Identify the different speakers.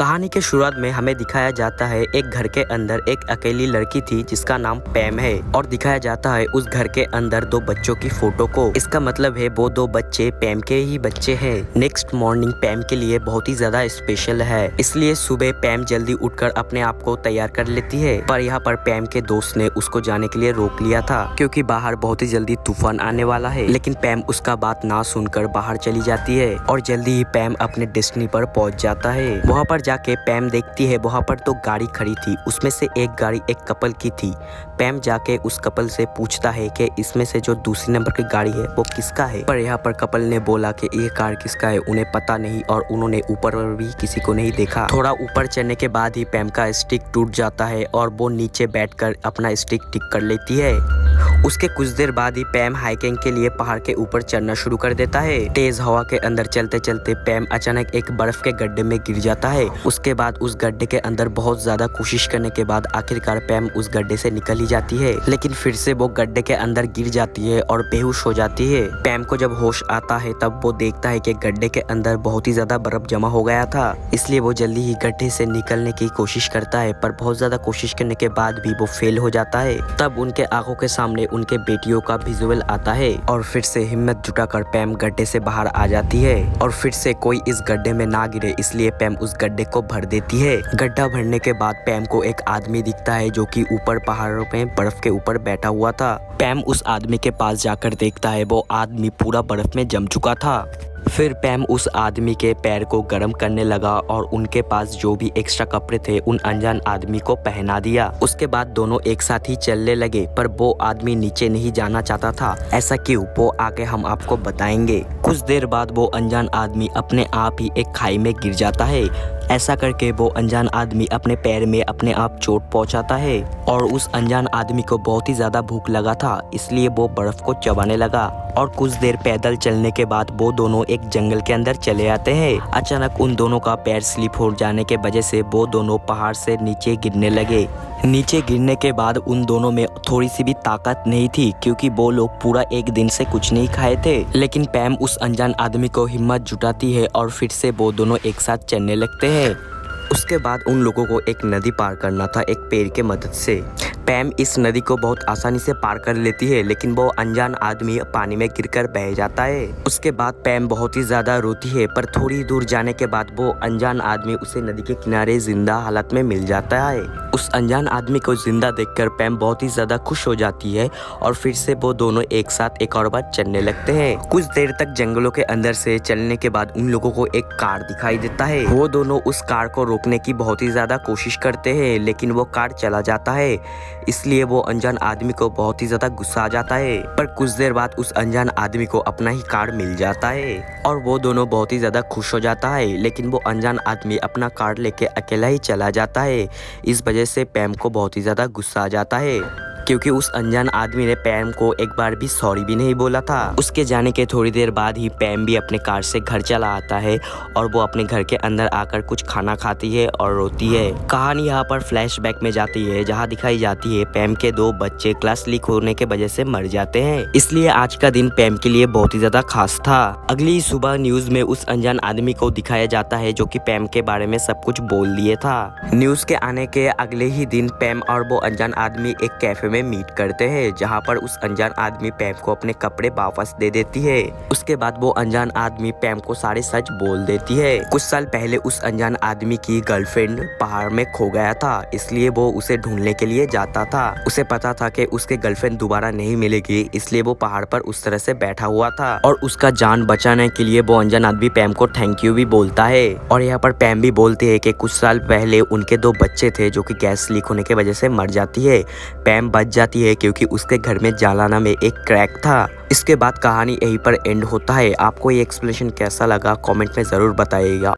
Speaker 1: कहानी के शुरुआत में हमें दिखाया जाता है एक घर के अंदर एक अकेली लड़की थी जिसका नाम पैम है और दिखाया जाता है उस घर के अंदर दो बच्चों की फोटो को। इसका मतलब है वो दो बच्चे पैम के ही बच्चे हैं। नेक्स्ट मॉर्निंग पैम के लिए बहुत ही ज्यादा स्पेशल है, इसलिए सुबह पैम जल्दी उठकर अपने आप को तैयार कर लेती है। पर यहाँ पर पैम के दोस्त ने उसको जाने के लिए रोक लिया था क्योंकि बाहर बहुत ही जल्दी तूफान आने वाला है। लेकिन पैम उसका बात ना सुनकर बाहर चली जाती है और जल्दी ही पैम अपने डेस्टिनी पर पहुंच जाता है। वहाँ पर जाके पैम देखती है वहाँ पर तो गाड़ी खड़ी थी, उसमें से एक गाड़ी एक कपल की थी। पैम जाके उस कपल से पूछता है कि इसमें से जो दूसरी नंबर की गाड़ी है वो किसका है। पर यहाँ पर कपल ने बोला कि ये कार किसका है उन्हें पता नहीं और उन्होंने ऊपर भी किसी को नहीं देखा। थोड़ा ऊपर चढ़ने के बाद ही पैम का स्टिक टूट जाता है और वो नीचे बैठकर अपना स्टिक ठीक कर लेती है। उसके कुछ देर बाद ही पैम हाइकिंग के लिए पहाड़ के ऊपर चढ़ना शुरू कर देता है। तेज हवा के अंदर चलते चलते पैम अचानक एक बर्फ के गड्ढे में गिर जाता है। उसके बाद उस गड्ढे के अंदर बहुत ज्यादा कोशिश करने के बाद आखिरकार पैम उस गड्ढे से निकल ही जाती है, लेकिन फिर से वो गड्ढे के अंदर गिर जाती है और बेहोश हो जाती है। पैम को जब होश आता है तब वो देखता है कि गड्ढे के अंदर बहुत ही ज्यादा बर्फ जमा हो गया था, इसलिए वो जल्दी ही गड्ढे से निकलने की कोशिश करता है। पर बहुत ज्यादा कोशिश करने के बाद भी वो फेल हो जाता है। तब उनके आंखों के सामने उनके बेटियों का विजुअल आता है और फिर से हिम्मत जुटाकर पैम गड्ढे से बाहर आ जाती है और फिर से कोई इस गड्ढे में ना गिरे इसलिए पैम उस गड्ढे को भर देती है। गड्ढा भरने के बाद पैम को एक आदमी दिखता है जो कि ऊपर पहाड़ों में बर्फ के ऊपर बैठा हुआ था। पैम उस आदमी के पास जाकर देखता है वो आदमी पूरा बर्फ में जम चुका था। फिर पैम उस आदमी के पैर को गर्म करने लगा और उनके पास जो भी एक्स्ट्रा कपड़े थे उन अनजान आदमी को पहना दिया। उसके बाद दोनों एक साथ ही चलने लगे, पर वो आदमी नीचे नहीं जाना चाहता था। ऐसा क्यों, वो आगे हम आपको बताएंगे। कुछ देर बाद वो अनजान आदमी अपने आप ही एक खाई में गिर जाता है। ऐसा करके वो अनजान आदमी अपने पैर में अपने आप चोट पहुंचाता है और उस अनजान आदमी को बहुत ही ज्यादा भूख लगा था, इसलिए वो बर्फ को चबाने लगा। और कुछ देर पैदल चलने के बाद वो दोनों एक जंगल के अंदर चले आते हैं। अचानक उन दोनों का पैर स्लिप हो जाने के वजह से वो दोनों पहाड़ से नीचे गिरने लगे। नीचे गिरने के बाद उन दोनों में थोड़ी सी भी ताकत नहीं थी क्योंकि वो लोग पूरा एक दिन से कुछ नहीं खाए थे। लेकिन पैम उस अनजान आदमी को हिम्मत जुटाती है और फिर से वो दोनों एक साथ चलने लगते हैं। उसके बाद उन लोगों को एक नदी पार करना था एक पेड़ के मदद से। पैम इस नदी को बहुत आसानी से पार कर लेती है, लेकिन वो अनजान आदमी पानी में गिरकर बह जाता है। उसके बाद पैम बहुत ही ज्यादा रोती है, पर थोड़ी दूर जाने के बाद वो अनजान आदमी उसे नदी के किनारे जिंदा हालत में मिल जाता है। उस अनजान आदमी को जिंदा देखकर पैम बहुत ही ज्यादा खुश हो जाती है और फिर से वो दोनों एक साथ एक और बार चलने लगते हैं। कुछ देर तक जंगलों के अंदर से चलने के बाद उन लोगों को एक कार दिखाई देता है। वो दोनों उस कार को रोकने की बहुत ही ज्यादा कोशिश करते हैं, लेकिन वो कार चला जाता है, इसलिए वो अनजान आदमी को बहुत ही ज्यादा गुस्सा आ जाता है। पर कुछ देर बाद उस अनजान आदमी को अपना ही कार मिल जाता है और वो दोनों बहुत ही ज्यादा खुश हो जाता है। लेकिन वो अनजान आदमी अपना कार लेके अकेला ही चला जाता है। इस वजह से पैम को बहुत ही ज्यादा गुस्सा आ जाता है क्योंकि उस अनजान आदमी ने पैम को एक बार भी सॉरी भी नहीं बोला था। उसके जाने के थोड़ी देर बाद ही पैम भी अपने कार से घर चला आता है और वो अपने घर के अंदर आकर कुछ खाना खाती है और रोती है। कहानी यहाँ पर फ्लैशबैक में जाती है जहाँ दिखाई जाती है पैम के दो बच्चे क्लास लीक होने के वजह से मर जाते हैं, इसलिए आज का दिन पैम के लिए बहुत ही ज्यादा खास था। अगली सुबह न्यूज में उस अनजान आदमी को दिखाया जाता है जो कि पैम के बारे में सब कुछ बोल दिए था। न्यूज के आने के अगले ही दिन पैम और वो अनजान आदमी एक कैफे में मीट करते हैं, जहां पर उस अनजान आदमी पैम को अपने कपड़े वापस दे देती है। उसके बाद वो अनजान आदमी पैम को सारे सच बोल देती है। कुछ साल पहले उस अनजान आदमी की गर्लफ्रेंड पहाड़ में खो गया था, इसलिए वो उसे ढूंढने के लिए जाता था। उसे पता था कि उसके गर्लफ्रेंड दोबारा नहीं मिलेगी, इसलिए वो पहाड़ पर उस तरह से बैठा हुआ था और उसका जान बचाने के लिए वो अनजान आदमी पैम को थैंक यू भी बोलता है। और यहाँ पर पैम भी बोलती है कि कुछ साल पहले उनके दो बच्चे थे जो कि गैस लीक होने की वजह से मर जाती है। पैम बच जाती है क्योंकि उसके घर में जालाना में एक क्रैक था। इसके बाद कहानी यहीं पर एंड होता है। आपको ये एक्सप्लेनेशन कैसा लगा कमेंट में जरूर बताइएगा।